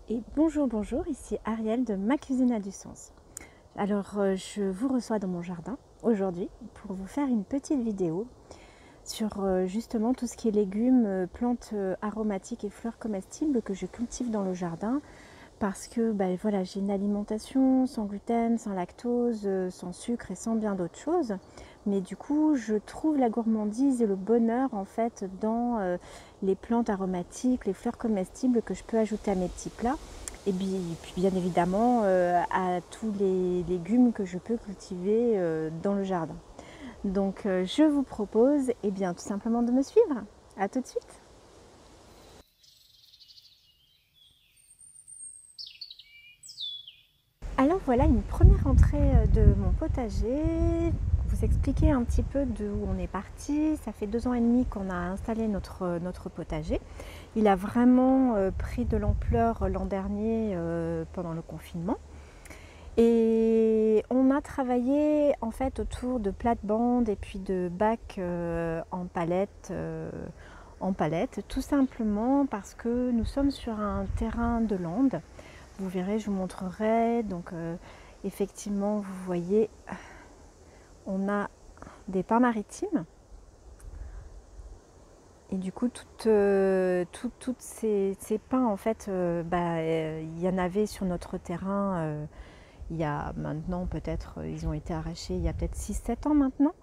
Et bonjour, bonjour, ici Ariel de Ma Cuisine a du sens. Alors, je vous reçois dans mon jardin aujourd'hui pour vous faire une petite vidéo sur justement tout ce qui est légumes, plantes aromatiques et fleurs comestibles que je cultive dans le jardin parce que voilà, j'ai une alimentation sans gluten, sans lactose, sans sucre et sans bien d'autres choses. Mais du coup, je trouve la gourmandise et le bonheur en fait dans les plantes aromatiques, les fleurs comestibles que je peux ajouter à mes petits plats. Et puis bien évidemment à tous les légumes que je peux cultiver dans le jardin. Donc je vous propose tout simplement de me suivre. À tout de suite. Alors voilà une première entrée de mon potager. Vous expliquer un petit peu d'où on est parti. Ça fait 2 ans et demi qu'on a installé notre potager. Il a vraiment pris de l'ampleur l'an dernier pendant le confinement. Et on a travaillé en fait autour de plates-bandes et puis de bacs en palette, tout simplement parce que nous sommes sur un terrain de lande. Vous verrez, je vous montrerai. Donc effectivement, vous voyez, on a des pins maritimes. Et du coup, toutes ces pins, en fait, il y en avait sur notre terrain. Il y a maintenant peut-être, ils ont été arrachés il y a peut-être 6-7 ans maintenant.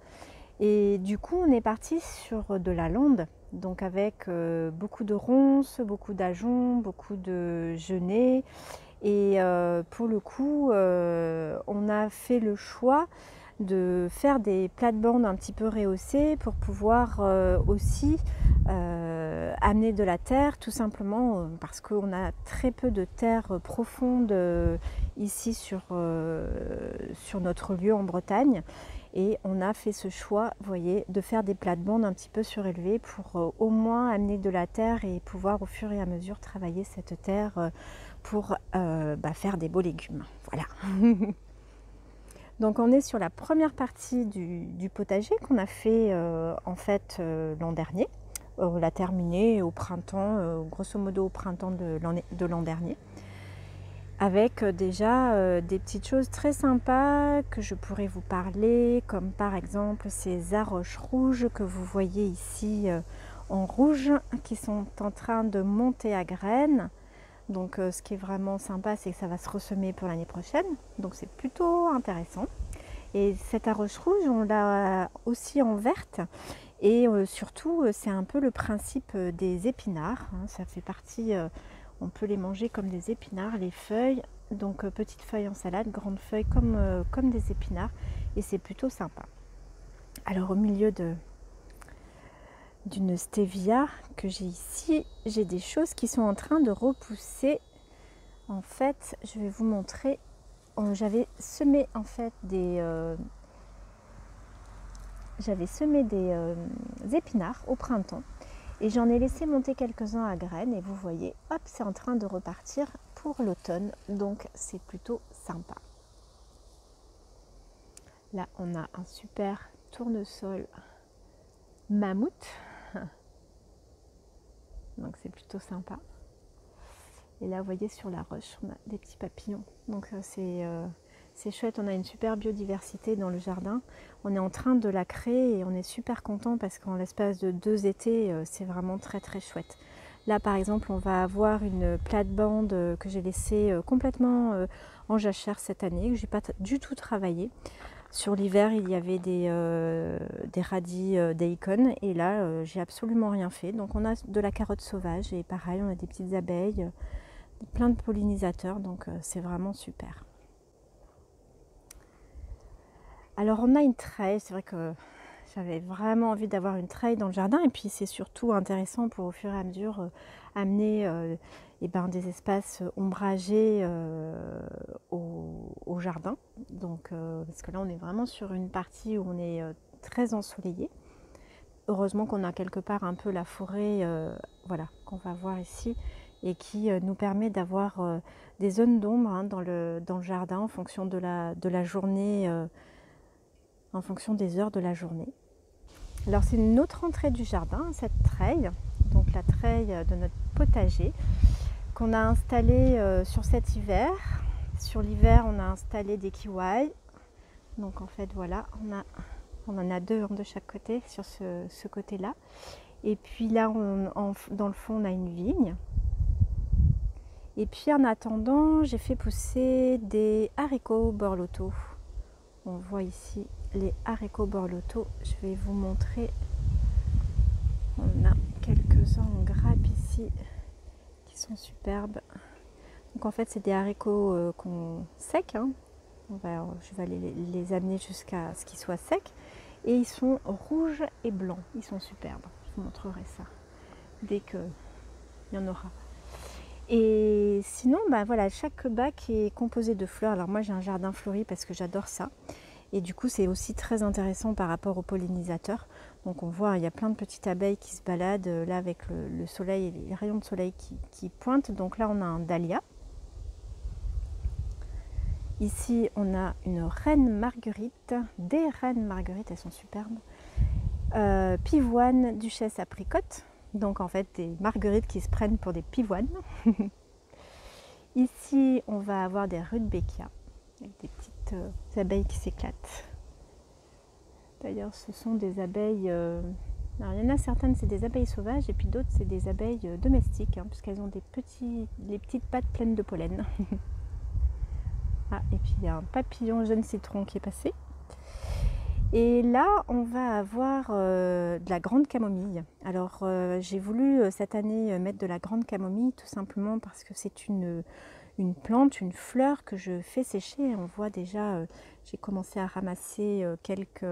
Et du coup, on est parti sur de la lande, donc avec beaucoup de ronces, beaucoup d'ajoncs, beaucoup de genêts. Et pour le coup, on a fait le choix de faire des plates-bandes un petit peu rehaussées pour pouvoir aussi amener de la terre, tout simplement parce qu'on a très peu de terre profonde ici sur notre lieu en Bretagne. Et on a fait ce choix, vous voyez, de faire des plates-bandes un petit peu surélevées pour au moins amener de la terre et pouvoir au fur et à mesure travailler cette terre pour faire des beaux légumes. Voilà. Donc on est sur la première partie du potager qu'on a fait en fait l'an dernier. On l'a terminé au printemps, grosso modo au printemps de l'an dernier. Avec déjà des petites choses très sympas que je pourrais vous parler, comme par exemple ces arroches rouges que vous voyez ici en rouge, qui sont en train de monter à graines. Donc ce qui est vraiment sympa, c'est que ça va se ressemer pour l'année prochaine. Donc c'est plutôt intéressant. Et cette arroche rouge, on l'a aussi en verte. Et surtout, c'est un peu le principe des épinards. Ça fait partie, on peut les manger comme des épinards, les feuilles. Donc petites feuilles en salade, grandes feuilles comme des épinards. Et c'est plutôt sympa. Alors au milieu d'une stevia que j'ai ici, j'ai des choses qui sont en train de repousser. En fait, je vais vous montrer. J'avais semé en fait des épinards au printemps et j'en ai laissé monter quelques-uns à graines et vous voyez, hop, c'est en train de repartir pour l'automne, donc c'est plutôt sympa. Là, on a un super tournesol mammouth, donc c'est plutôt sympa. Et là, vous voyez, sur la roche, on a des petits papillons, donc c'est chouette, on a une super biodiversité dans le jardin. On est en train de la créer et on est super content parce qu'en l'espace de 2 étés, c'est vraiment très très chouette. Là par exemple, on va avoir une plate-bande que j'ai laissée complètement en jachère cette année, que j'ai pas du tout travaillé. Sur l'hiver, il y avait des radis daikon et là, j'ai absolument rien fait. Donc on a de la carotte sauvage et pareil, on a des petites abeilles, plein de pollinisateurs, donc c'est vraiment super. Alors on a une treille, c'est vrai que j'avais vraiment envie d'avoir une treille dans le jardin et puis c'est surtout intéressant pour au fur et à mesure amener des espaces ombragés au jardin. Donc parce que là on est vraiment sur une partie où on est très ensoleillé. Heureusement qu'on a quelque part un peu la forêt voilà, qu'on va voir ici et qui nous permet d'avoir des zones d'ombre dans le jardin en fonction de la journée. En fonction des heures de la journée. Alors c'est une autre entrée du jardin, cette treille, donc la treille de notre potager. qu'on a installé sur cet hiver. Sur l'hiver, on a installé des kiwais. Donc en fait, voilà, on en a deux de chaque côté sur ce côté-là. Et puis là, dans le fond, on a une vigne. Et puis en attendant, j'ai fait pousser des haricots borlotto. On voit ici les haricots borlotto. Je vais vous montrer. On a quelques-uns en grappe ici qui sont superbes. Donc en fait, c'est des haricots secs. Hein. Je vais aller les amener jusqu'à ce qu'ils soient secs. Et ils sont rouges et blancs. Ils sont superbes. Je vous montrerai ça dès qu'il y en aura. Et sinon, voilà, chaque bac est composé de fleurs. Alors moi, j'ai un jardin fleuri parce que j'adore ça. Et du coup, c'est aussi très intéressant par rapport aux pollinisateurs. Donc on voit, il y a plein de petites abeilles qui se baladent là avec le soleil et les rayons de soleil qui pointent. Donc là, on a un dahlia. Ici, on a une reine marguerite, des reines marguerites, elles sont superbes. Pivoine, duchesse apricote, donc en fait des marguerites qui se prennent pour des pivoines. Ici, on va avoir des rudbeckia, avec des petites abeilles qui s'éclatent. D'ailleurs, ce sont des abeilles... alors, il y en a certaines, c'est des abeilles sauvages, et puis d'autres, c'est des abeilles domestiques, hein, puisqu'elles ont les petites pattes pleines de pollen. Ah, et puis il y a un papillon jaune citron qui est passé. Et là, on va avoir de la grande camomille. Alors, j'ai voulu cette année mettre de la grande camomille tout simplement parce que c'est une plante, une fleur que je fais sécher. On voit déjà, j'ai commencé à ramasser quelques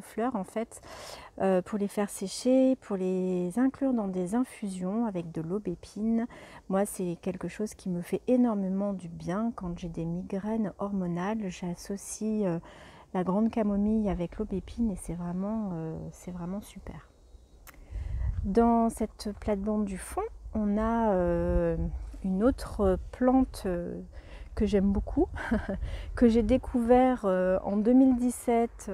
fleurs en fait pour les faire sécher, pour les inclure dans des infusions avec de l'aubépine. Moi, c'est quelque chose qui me fait énormément du bien quand j'ai des migraines hormonales. J'associe la grande camomille avec l'aubépine et c'est vraiment super. Dans cette plate-bande du fond, on a une autre plante que j'aime beaucoup, que j'ai découvert en 2017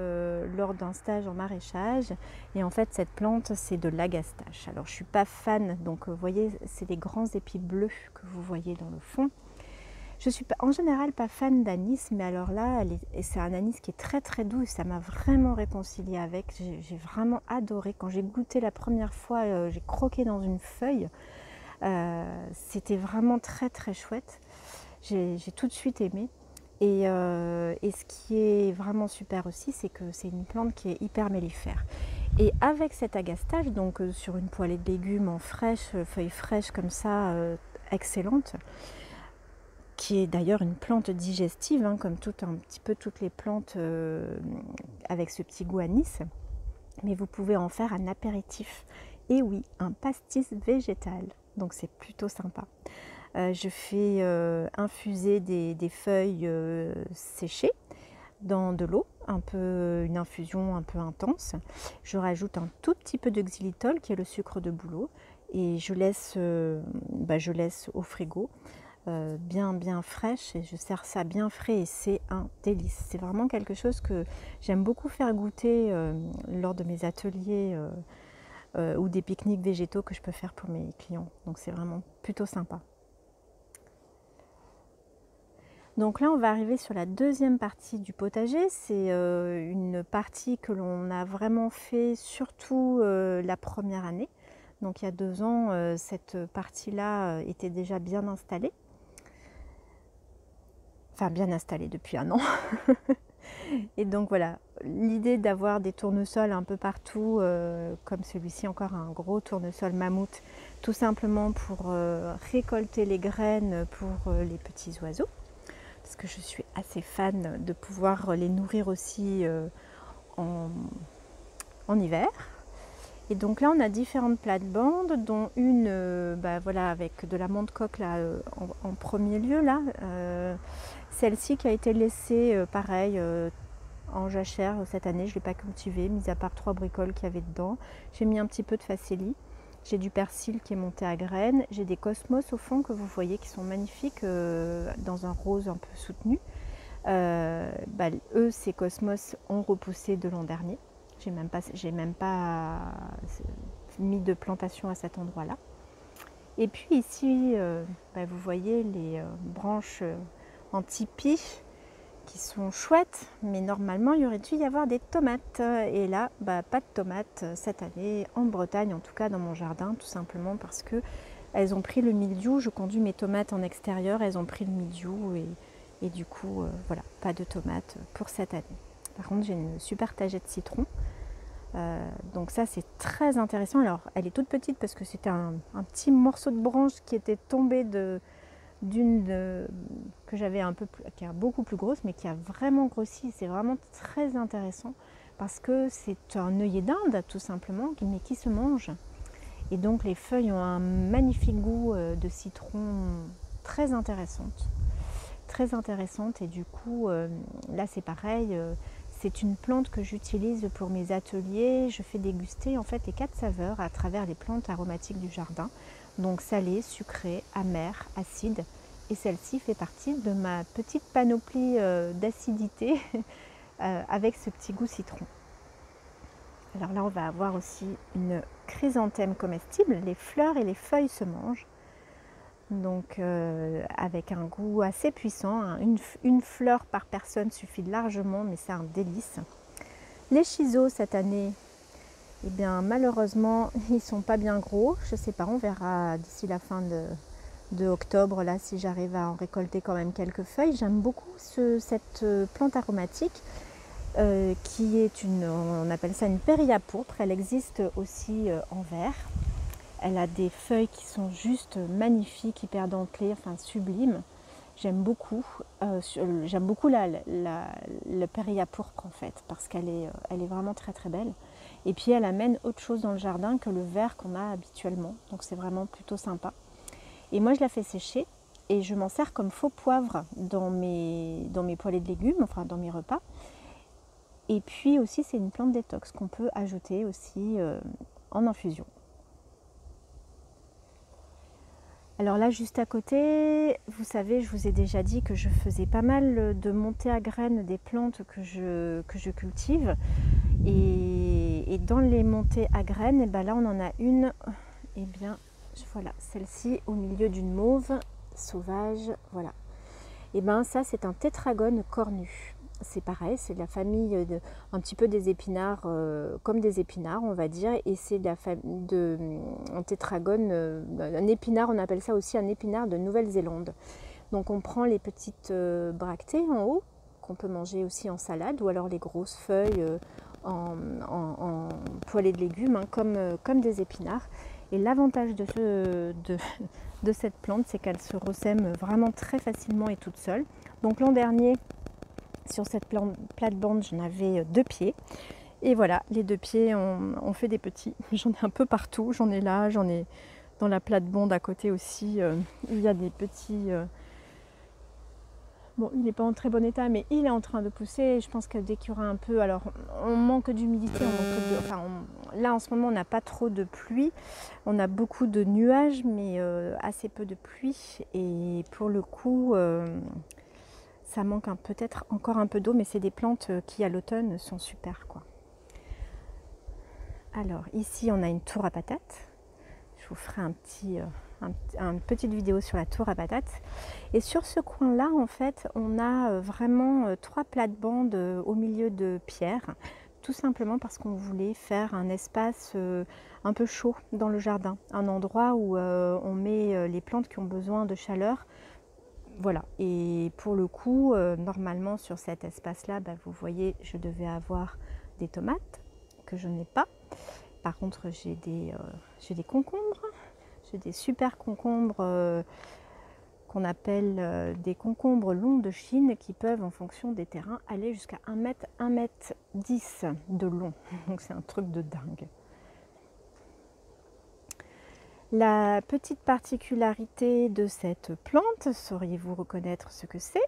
lors d'un stage en maraîchage. Et en fait, cette plante, c'est de l'agastache. Alors, je ne suis pas fan, donc vous voyez, c'est des grands épis bleus que vous voyez dans le fond. Je suis en général pas fan d'anis, mais alors là, c'est un anis qui est très très doux et ça m'a vraiment réconciliée avec. J'ai vraiment adoré. Quand j'ai goûté la première fois, j'ai croqué dans une feuille. C'était vraiment très très chouette. J'ai tout de suite aimé. Et ce qui est vraiment super aussi, c'est que c'est une plante qui est hyper mellifère. Et avec cet agastache, donc sur une poêlée de légumes en fraîche, feuilles fraîches comme ça, excellente, qui est d'ailleurs une plante digestive, hein, comme un petit peu toutes les plantes avec ce petit goût anis. Mais vous pouvez en faire un apéritif. Et oui, un pastis végétal. Donc c'est plutôt sympa. Je fais infuser des feuilles séchées dans de l'eau, une infusion un peu intense. Je rajoute un tout petit peu de xylitol qui est le sucre de bouleau et je laisse au frigo bien fraîche et je sers ça bien frais et c'est un délice. C'est vraiment quelque chose que j'aime beaucoup faire goûter lors de mes ateliers ou des pique-niques végétaux que je peux faire pour mes clients. Donc c'est vraiment plutôt sympa. Donc là, on va arriver sur la deuxième partie du potager. C'est une partie que l'on a vraiment fait surtout la première année. Donc il y a 2 ans, cette partie-là était déjà bien installée. Enfin, bien installée depuis 1 an. Et donc voilà, l'idée d'avoir des tournesols un peu partout, comme celui-ci, encore un gros tournesol mammouth, tout simplement pour récolter les graines pour les petits oiseaux. Parce que je suis assez fan de pouvoir les nourrir aussi en hiver. Et donc là, on a différentes plates-bandes, dont une avec de la menthe coque là, en premier lieu. Là, celle-ci qui a été laissée pareil en jachère cette année. Je ne l'ai pas cultivée, mis à part 3 bricoles qu'il y avait dedans. J'ai mis un petit peu de facélie. J'ai du persil qui est monté à graines. J'ai des cosmos au fond que vous voyez qui sont magnifiques dans un rose un peu soutenu. Eux, ces cosmos ont repoussé de l'an dernier. J'ai même pas mis de plantation à cet endroit-là. Et puis ici, vous voyez les branches en tipi qui sont chouettes, mais normalement il y aurait dû y avoir des tomates. Et là, pas de tomates cette année, en Bretagne, en tout cas dans mon jardin, tout simplement parce que elles ont pris le mildiou. Je conduis mes tomates en extérieur, elles ont pris le mildiou et du coup, voilà, pas de tomates pour cette année. Par contre, j'ai une super tagette de citron. Donc ça, c'est très intéressant. Alors, elle est toute petite parce que c'était un petit morceau de branche qui était tombé d'une que j'avais un peu plus, qui est beaucoup plus grosse, mais qui a vraiment grossi. C'est vraiment très intéressant parce que c'est un œillet d'Inde, tout simplement, mais qui se mange. Et donc, les feuilles ont un magnifique goût de citron très intéressante. Très intéressante. Et du coup, là, c'est pareil. C'est une plante que j'utilise pour mes ateliers. Je fais déguster en fait les 4 saveurs à travers les plantes aromatiques du jardin. Donc salé, sucré, amer, acide. Et celle-ci fait partie de ma petite panoplie d'acidité avec ce petit goût citron. Alors là, on va avoir aussi une chrysanthème comestible. Les fleurs et les feuilles se mangent. Donc avec un goût assez puissant. Une fleur par personne suffit largement, mais c'est un délice. Les chisos cette année, eh bien malheureusement, ils ne sont pas bien gros. Je ne sais pas, on verra d'ici la fin de octobre, là, si j'arrive à en récolter quand même quelques feuilles. J'aime beaucoup cette plante aromatique qui est on appelle ça une périlla pourpre. Elle existe aussi en vert. Elle a des feuilles qui sont juste magnifiques, hyper dentelées, enfin sublimes. J'aime beaucoup. J'aime beaucoup le périlla pourpre en fait, parce qu'elle est vraiment très très belle. Et puis elle amène autre chose dans le jardin que le vert qu'on a habituellement. Donc c'est vraiment plutôt sympa. Et moi je la fais sécher et je m'en sers comme faux poivre dans mes poêlées de légumes, enfin dans mes repas. Et puis aussi c'est une plante détox qu'on peut ajouter aussi en infusion. Alors là, juste à côté, vous savez, je vous ai déjà dit que je faisais pas mal de montées à graines des plantes que je cultive. Et dans les montées à graines, et ben là, on en a une, et bien, voilà, celle-ci au milieu d'une mauve sauvage, voilà. Et bien ça, c'est un tétragone cornu. C'est pareil, c'est de la famille un petit peu des épinards, comme des épinards on va dire, et c'est de la famille un tétragone, un épinard, on appelle ça aussi un épinard de Nouvelle-Zélande. Donc on prend les petites bractées en haut, qu'on peut manger aussi en salade, ou alors les grosses feuilles en poêlée de légumes, hein, comme des épinards. Et l'avantage de cette plante, c'est qu'elle se ressème vraiment très facilement et toute seule. Donc l'an dernier, sur cette plate-bande, j'en avais 2 pieds. Et voilà, les 2 pieds ont fait des petits. J'en ai un peu partout. J'en ai là, j'en ai dans la plate-bande à côté aussi. Il y a des petits... Bon, il n'est pas en très bon état, mais il est en train de pousser. Je pense que dès qu'il y aura un peu... Alors, on manque d'humidité. Là, en ce moment, on n'a pas trop de pluie. On a beaucoup de nuages, mais assez peu de pluie. Et pour le coup... ça manque peut-être encore un peu d'eau, mais c'est des plantes qui à l'automne sont super quoi. Alors ici on a une tour à patates. Je vous ferai une petite vidéo sur la tour à patates. Et sur ce coin-là, en fait, on a vraiment 3 plates-bandes au milieu de pierres, tout simplement parce qu'on voulait faire un espace un peu chaud dans le jardin, un endroit où on met les plantes qui ont besoin de chaleur. Voilà, et pour le coup, normalement sur cet espace-là, vous voyez, je devais avoir des tomates que je n'ai pas. Par contre, j'ai des concombres, j'ai des super concombres qu'on appelle des concombres longs de Chine qui peuvent, en fonction des terrains, aller jusqu'à 1 mètre, 1 mètre 10 de long. Donc c'est un truc de dingue. La petite particularité de cette plante, sauriez-vous reconnaître ce que c'est?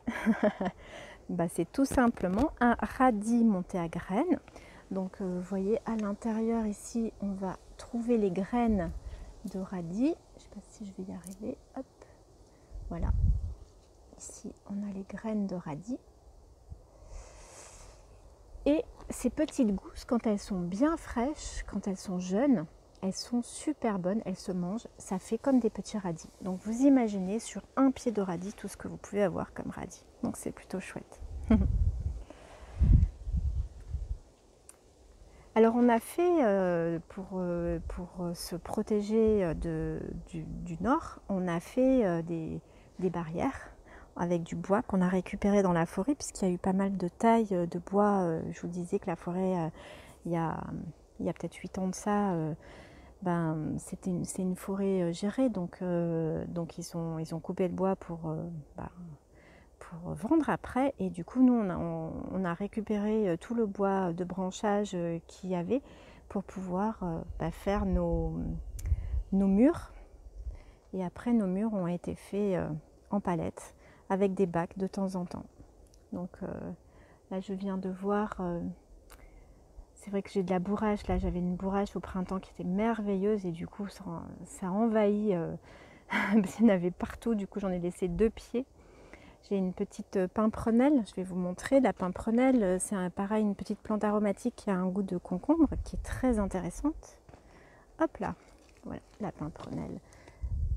C'est tout simplement un radis monté à graines. Donc vous voyez à l'intérieur ici, on va trouver les graines de radis. Je ne sais pas si je vais y arriver. Hop, voilà. Ici, on a les graines de radis. Et ces petites gousses, quand elles sont bien fraîches, quand elles sont jeunes, elles sont super bonnes, elles se mangent, ça fait comme des petits radis. Donc vous imaginez sur un pied de radis tout ce que vous pouvez avoir comme radis. Donc c'est plutôt chouette. Alors on a fait, pour se protéger du nord, on a fait des barrières avec du bois qu'on a récupéré dans la forêt, puisqu'il y a eu pas mal de tailles de bois. Je vous disais que la forêt, il y a peut-être 8 ans de ça, c'est une forêt gérée, donc ils ont coupé le bois pour vendre après. Et du coup, nous, on a récupéré tout le bois de branchage qu'il y avait pour pouvoir faire nos murs. Et après, nos murs ont été faits en palettes avec des bacs de temps en temps. Donc là, je viens de voir... c'est vrai que j'ai de la bourrache. Là, j'avais une bourrache au printemps qui était merveilleuse et du coup, ça envahit. Il y en avait partout. Du coup, j'en ai laissé 2 pieds. J'ai une petite pimprenelle, je vais vous montrer. La pimprenelle, c'est pareil, une petite plante aromatique qui a un goût de concombre, qui est très intéressante. Hop là, voilà, la pimprenelle.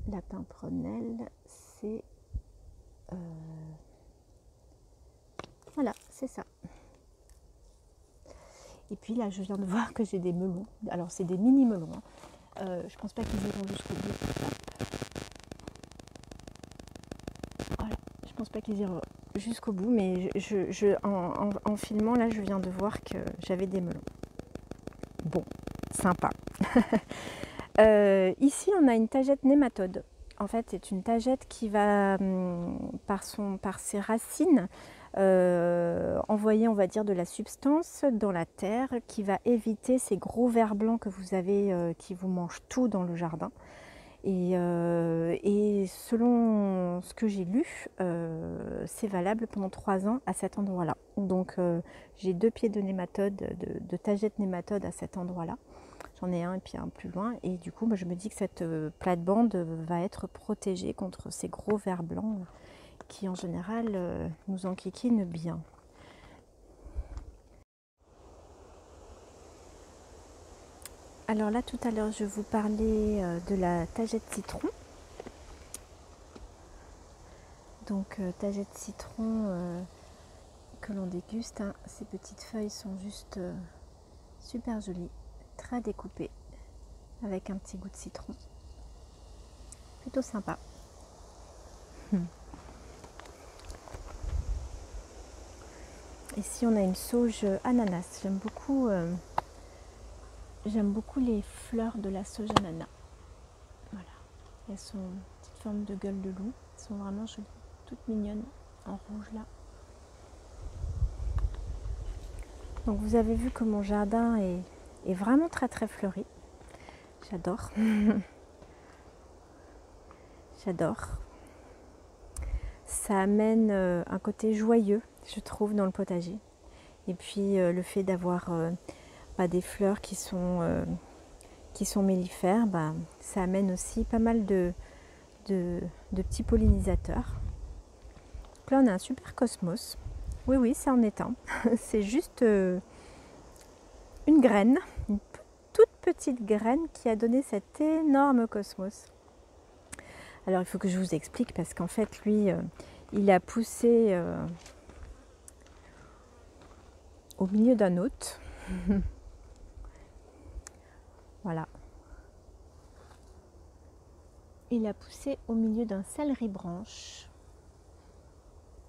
La pimprenelle, c'est... voilà, c'est ça. Et puis là, je viens de voir que j'ai des melons. Alors, c'est des mini melons. Hein. Je pense pas qu'ils iront jusqu'au bout. Voilà, je pense pas qu'ils iront jusqu'au bout, mais en filmant, là, je viens de voir que j'avais des melons. Bon, sympa. Ici, on a une tagette nématode. En fait, c'est une tagette qui va, par ses racines, envoyer, on va dire, de la substance dans la terre qui va éviter ces gros vers blancs que vous avez, qui vous mangent tout dans le jardin. Et selon ce que j'ai lu, c'est valable pendant 3 ans à cet endroit-là. Donc j'ai 2 pieds de nématode, de tagette nématode à cet endroit-là. J'en ai un et puis un plus loin. Et du coup, je me dis que cette plate-bande va être protégée contre ces gros vers blancs qui, en général, nous enquiquinent bien. Alors là, tout à l'heure, je vous parlais de la tagette citron. Donc, tagette citron que l'on déguste. Hein. Ces petites feuilles sont juste super jolies, très découpées, avec un petit goût de citron. Plutôt sympa. Ici, on a une sauge ananas. J'aime beaucoup les fleurs de la sauge ananas. Voilà. Elles sont une petite forme de gueule de loup. Elles sont vraiment jolies, toutes mignonnes, en rouge là. Donc vous avez vu que mon jardin est vraiment très très fleuri. J'adore. J'adore. Ça amène un côté joyeux, je trouve, dans le potager. Et puis le fait d'avoir des fleurs qui sont mellifères, ça amène aussi pas mal de petits pollinisateurs. Donc là, on a un super cosmos. Oui, oui, ça en est un. C'est juste une graine, une toute petite graine qui a donné cet énorme cosmos. Alors, il faut que je vous explique parce qu'en fait, lui, il a poussé au milieu d'un autre. Voilà. Il a poussé au milieu d'un céleri branche.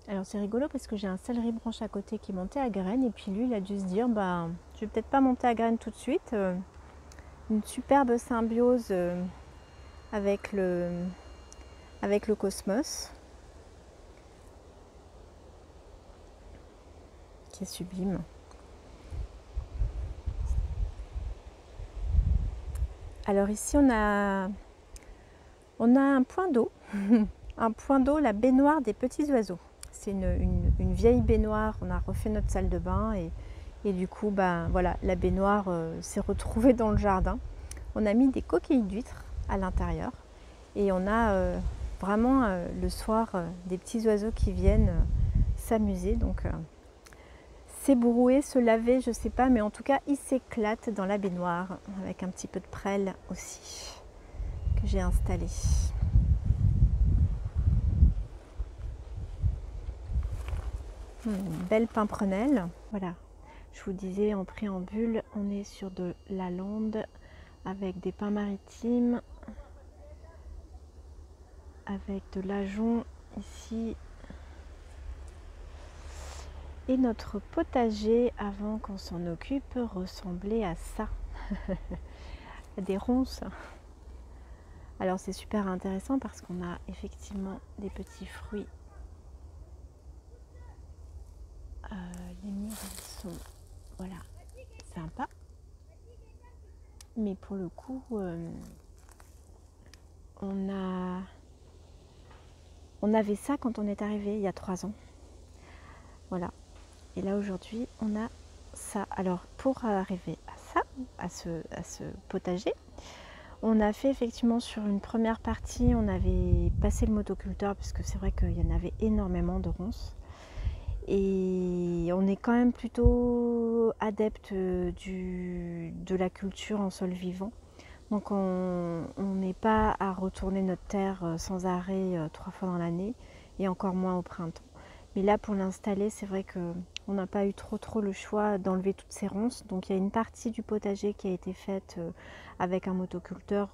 Alors c'est rigolo parce que j'ai un céleri branche à côté qui montait à graines et puis lui il a dû se dire je vais peut-être pas monter à graines tout de suite. Une superbe symbiose avec le cosmos qui est sublime. Alors ici on a un point d'eau, un point d'eau, la baignoire des petits oiseaux. C'est une vieille baignoire, on a refait notre salle de bain et du coup voilà, la baignoire s'est retrouvée dans le jardin. On a mis des coquilles d'huîtres à l'intérieur et on a vraiment le soir des petits oiseaux qui viennent s'amuser. Donc s'ébrouer, se laver, je sais pas, mais en tout cas il s'éclate dans la baignoire avec un petit peu de prêle aussi que j'ai installé. Une belle pimprenelle, voilà. Je vous disais en préambule, on est sur de la lande avec des pins maritimes, avec de l'ajonc ici. Et notre potager, avant qu'on s'en occupe, ressemblait à ça, à des ronces. Alors c'est super intéressant parce qu'on a effectivement des petits fruits. Les murs ils sont, voilà, sympas. Mais pour le coup, on avait ça quand on est arrivé il y a 3 ans. Voilà. Et là aujourd'hui, on a ça. Alors pour arriver à ça, à ce potager, on a fait effectivement sur une première partie, on avait passé le motoculteur parce que c'est vrai qu'il y en avait énormément de ronces. Et on est quand même plutôt adepte de la culture en sol vivant. Donc on n'est pas à retourner notre terre sans arrêt 3 fois dans l'année et encore moins au printemps. Mais là pour l'installer, c'est vrai qu'on n'a pas eu trop le choix d'enlever toutes ces ronces. Donc il y a une partie du potager qui a été faite avec un motoculteur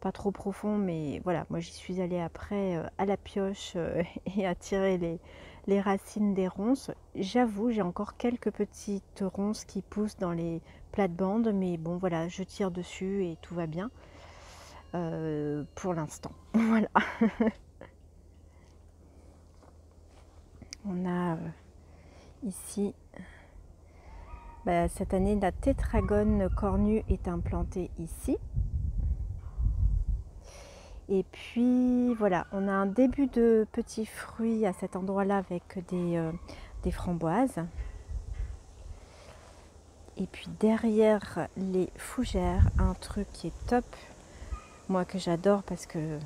pas trop profond, mais voilà, moi j'y suis allée après à la pioche et à tirer les racines des ronces. J'avoue, j'ai encore quelques petites ronces qui poussent dans les plates-bandes, mais bon voilà, je tire dessus et tout va bien pour l'instant. Voilà. On a ici, cette année, la tétragone cornue est implantée ici. Et puis voilà, on a un début de petits fruits à cet endroit-là avec des framboises. Et puis derrière les fougères, un truc qui est top, moi que j'adore parce que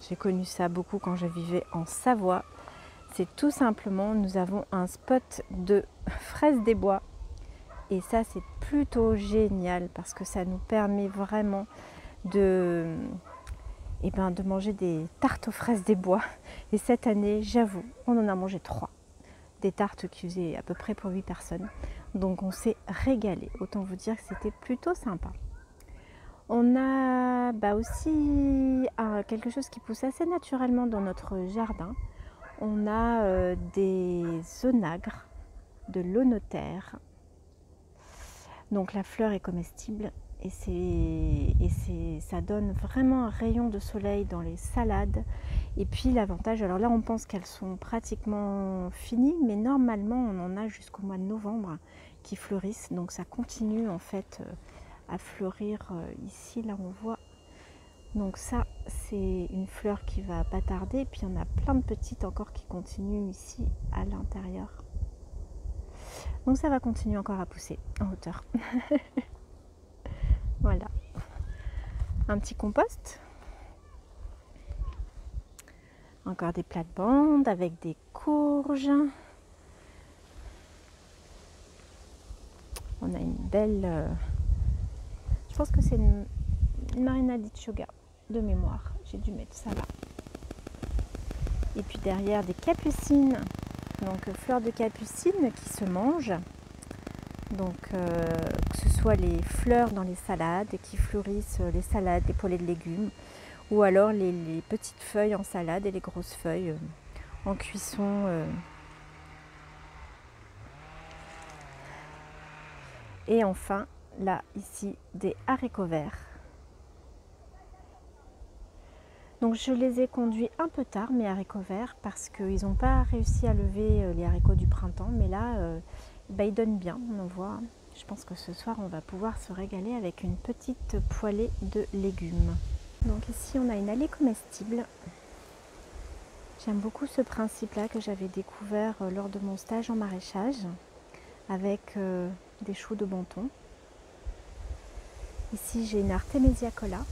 j'ai connu ça beaucoup quand je vivais en Savoie. C'est tout simplement, nous avons un spot de fraises des bois. Et ça, c'est plutôt génial parce que ça nous permet vraiment de manger des tartes aux fraises des bois. Et cette année, j'avoue, on en a mangé 3. Des tartes qui faisaient à peu près pour 8 personnes. Donc on s'est régalé. Autant vous dire que c'était plutôt sympa. On a aussi quelque chose qui pousse assez naturellement dans notre jardin. On a des onagres, de l'onothère. Donc la fleur est comestible. Et ça donne vraiment un rayon de soleil dans les salades. Et puis l'avantage, alors là on pense qu'elles sont pratiquement finies, mais normalement on en a jusqu'au mois de novembre qui fleurissent. Donc ça continue en fait à fleurir ici, là on voit. Donc ça c'est une fleur qui va pas tarder. Et puis il y en a plein de petites encore qui continuent ici à l'intérieur. Donc ça va continuer encore à pousser en hauteur. Voilà, un petit compost, encore des plates-bandes avec des courges. On a une belle, je pense que c'est une Marina di Choga de mémoire, j'ai dû mettre ça là. Et puis derrière des capucines, donc fleurs de capucine qui se mangent. Donc que ce soit les fleurs dans les salades qui fleurissent, les salades, les poêlées de légumes, ou alors les petites feuilles en salade et les grosses feuilles en cuisson. Et enfin, là, ici, des haricots verts. Donc je les ai conduits un peu tard, mes haricots verts, parce qu'ils n'ont pas réussi à lever les haricots du printemps, mais là... ils donnent bien, on en voit. Je pense que ce soir on va pouvoir se régaler avec une petite poêlée de légumes. Donc ici on a une allée comestible. J'aime beaucoup ce principe-là que j'avais découvert lors de mon stage en maraîchage avec des choux de Banton. Ici j'ai une Artemisia cola.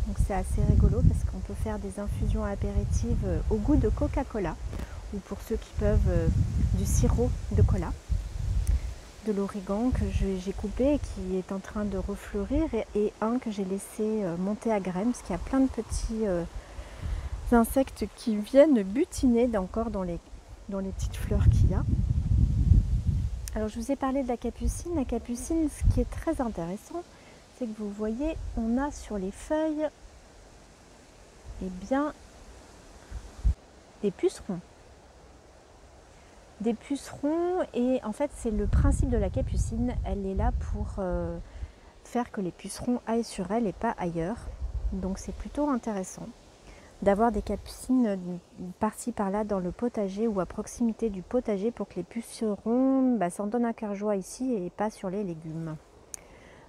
Donc c'est assez rigolo parce qu'on peut faire des infusions apéritives au goût de Coca-Cola ou pour ceux qui peuvent du sirop de cola. de l'origan que j'ai coupé et qui est en train de refleurir, et un que j'ai laissé monter à graines parce qu'il y a plein de petits insectes qui viennent butiner encore dans les petites fleurs qu'il y a. Alors je vous ai parlé de la capucine. La capucine, ce qui est très intéressant, c'est que vous voyez, on a sur les feuilles bien des pucerons. Des pucerons, et en fait c'est le principe de la capucine, elle est là pour faire que les pucerons aillent sur elle et pas ailleurs. Donc c'est plutôt intéressant d'avoir des capucines par-ci par-là dans le potager ou à proximité du potager pour que les pucerons s'en donnent un cœur joie ici et pas sur les légumes.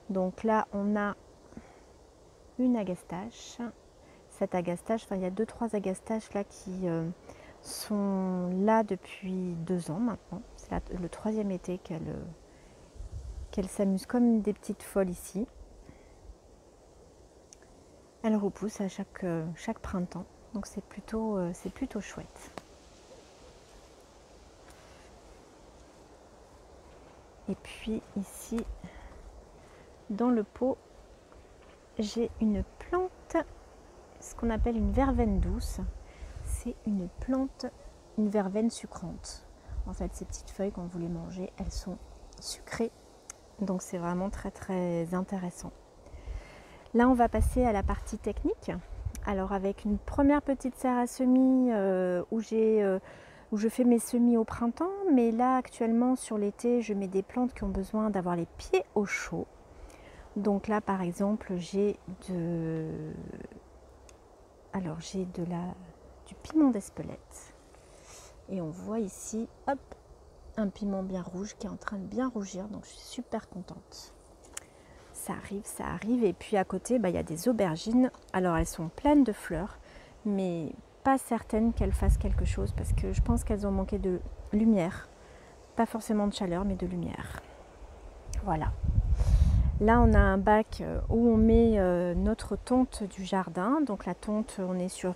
Donc là on a une agastache. Cette agastache, il y a 2-3 agastaches là qui sont là depuis 2 ans maintenant. C'est le 3e été qu'elle s'amuse comme des petites folles ici. Elle repousse à chaque printemps, donc c'est plutôt chouette. Et puis ici, dans le pot, j'ai une plante, ce qu'on appelle une verveine douce. C'est une plante, une verveine sucrante. En fait, ces petites feuilles, quand vous les mangez, elles sont sucrées. Donc c'est vraiment très très intéressant. Là, on va passer à la partie technique. Alors avec une première petite serre à semis où je fais mes semis au printemps. Mais là, actuellement, sur l'été, je mets des plantes qui ont besoin d'avoir les pieds au chaud. Donc là, par exemple, j'ai du piment d'Espelette. Et on voit ici, hop, un piment bien rouge qui est en train de bien rougir. Donc je suis super contente. Ça arrive. Et puis à côté, il y a des aubergines. Alors elles sont pleines de fleurs, mais pas certaines qu'elles fassent quelque chose parce que je pense qu'elles ont manqué de lumière. Pas forcément de chaleur, mais de lumière. Voilà. Là, on a un bac où on met notre tonte du jardin. Donc la tonte, on est sur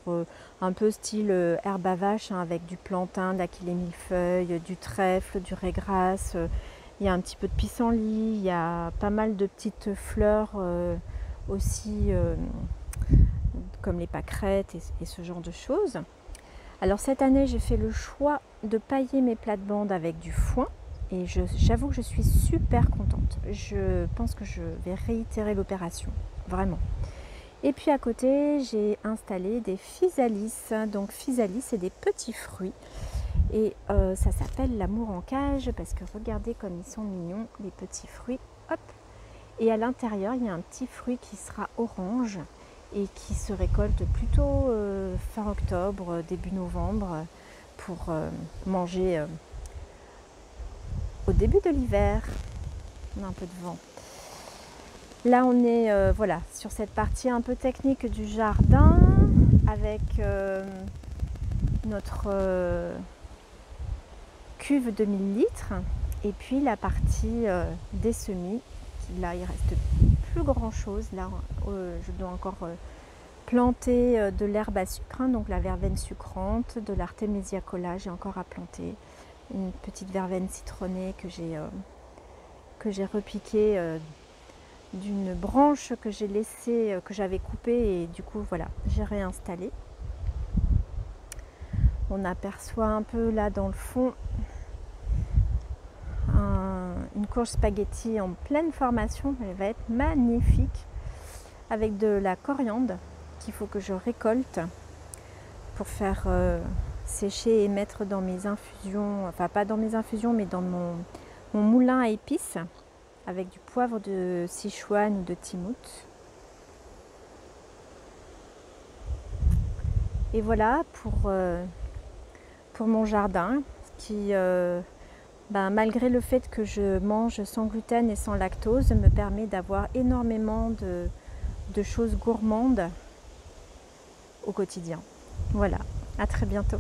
un peu style herbe à vache, avec du plantain, de l'achillée millefeuille, du trèfle, du raigrasse. Il y a un petit peu de pissenlit, il y a pas mal de petites fleurs aussi, comme les pâquerettes et ce genre de choses. Alors cette année, j'ai fait le choix de pailler mes plates-bandes avec du foin. Et j'avoue que je suis super contente. Je pense que je vais réitérer l'opération, vraiment. Et puis à côté, j'ai installé des physalis. Donc physalis, c'est des petits fruits. Et ça s'appelle l'amour en cage parce que regardez comme ils sont mignons, les petits fruits. Hop. Et à l'intérieur, il y a un petit fruit qui sera orange et qui se récolte plutôt fin octobre, début novembre pour manger au début de l'hiver. On a un peu de vent. Là, on est voilà, sur cette partie un peu technique du jardin avec notre cuve de 1000 litres et puis la partie des semis. Là, il reste plus grand chose. Là, je dois encore planter de l'herbe à sucre, donc la verveine sucrante, de l'Artemisia colla, j'ai encore à planter. Une petite verveine citronnée que j'ai repiquée d'une branche que j'ai laissée, que j'avais coupée, et du coup voilà, j'ai réinstallé. On aperçoit un peu là dans le fond une courge spaghetti en pleine formation. Elle va être magnifique avec de la coriandre qu'il faut que je récolte pour faire sécher et mettre dans mes infusions, enfin pas dans mes infusions mais dans mon moulin à épices avec du poivre de Sichuan ou de Timout. Et voilà pour mon jardin qui malgré le fait que je mange sans gluten et sans lactose me permet d'avoir énormément de choses gourmandes au quotidien. Voilà, à très bientôt.